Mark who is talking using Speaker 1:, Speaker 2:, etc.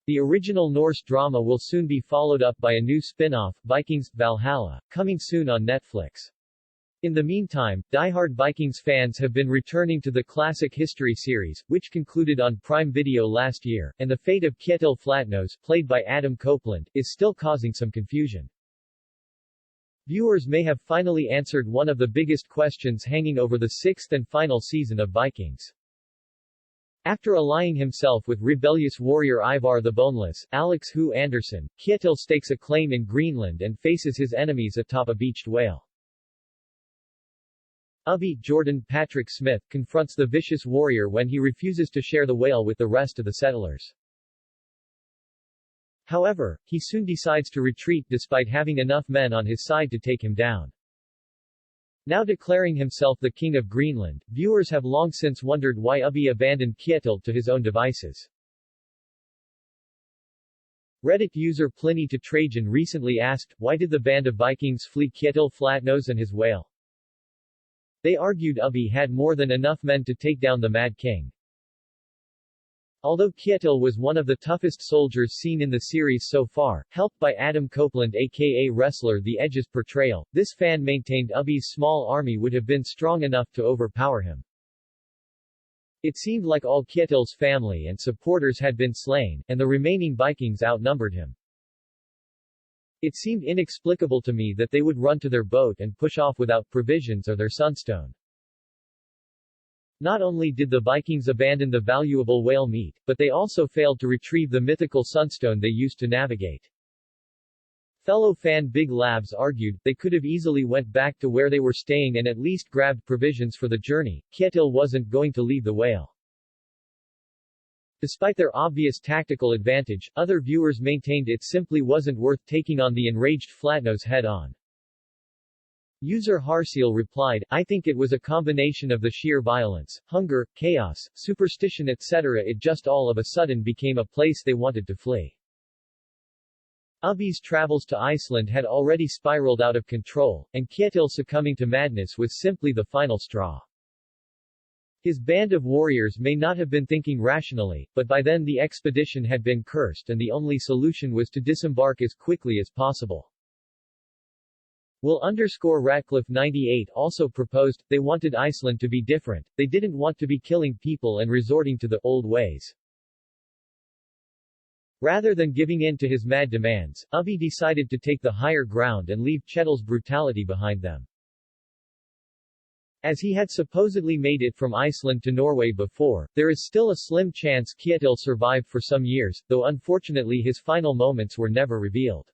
Speaker 1: The original Norse drama will soon be followed up by a new spin-off, Vikings, Valhalla, coming soon on Netflix. In the meantime, diehard Vikings fans have been returning to the classic history series, which concluded on Prime Video last year, and the fate of Kjetill Flatnose, played by Adam Copeland, is still causing some confusion. Viewers may have finally answered one of the biggest questions hanging over the sixth and final season of Vikings. After allying himself with rebellious warrior Ivar the Boneless, Alex Hu Anderson, Kjetill stakes a claim in Greenland and faces his enemies atop a beached whale. Ubby Jordan Patrick Smith confronts the vicious warrior when he refuses to share the whale with the rest of the settlers. However, he soon decides to retreat despite having enough men on his side to take him down. Now declaring himself the king of Greenland, viewers have long since wondered why Ubby abandoned Kjetill to his own devices. Reddit user Pliny to Trajan recently asked, why did the band of Vikings flee Kjetill Flatnose and his whale? They argued Ubby had more than enough men to take down the Mad King. Although Kjetill was one of the toughest soldiers seen in the series so far, helped by Adam Copeland aka Wrestler The Edge's portrayal, this fan maintained Ubby's small army would have been strong enough to overpower him. It seemed like all Kjetill's family and supporters had been slain, and the remaining Vikings outnumbered him. It seemed inexplicable to me that they would run to their boat and push off without provisions or their sunstone. Not only did the Vikings abandon the valuable whale meat, but they also failed to retrieve the mythical sunstone they used to navigate. Fellow fan Big Labs argued, they could have easily went back to where they were staying and at least grabbed provisions for the journey. Kjetill wasn't going to leave the whale. Despite their obvious tactical advantage, other viewers maintained it simply wasn't worth taking on the enraged Flatnose head-on. User Harseal replied, I think it was a combination of the sheer violence, hunger, chaos, superstition etc. It just all of a sudden became a place they wanted to flee. Ubby's travels to Iceland had already spiraled out of control, and Kjetill succumbing to madness was simply the final straw. His band of warriors may not have been thinking rationally, but by then the expedition had been cursed and the only solution was to disembark as quickly as possible. Will_Ratcliffe98 also proposed, they wanted Iceland to be different, they didn't want to be killing people and resorting to the old ways. Rather than giving in to his mad demands, Ubby decided to take the higher ground and leave Kjetill's brutality behind them. As he had supposedly made it from Iceland to Norway before, there is still a slim chance Kjetill survived for some years, though unfortunately his final moments were never revealed.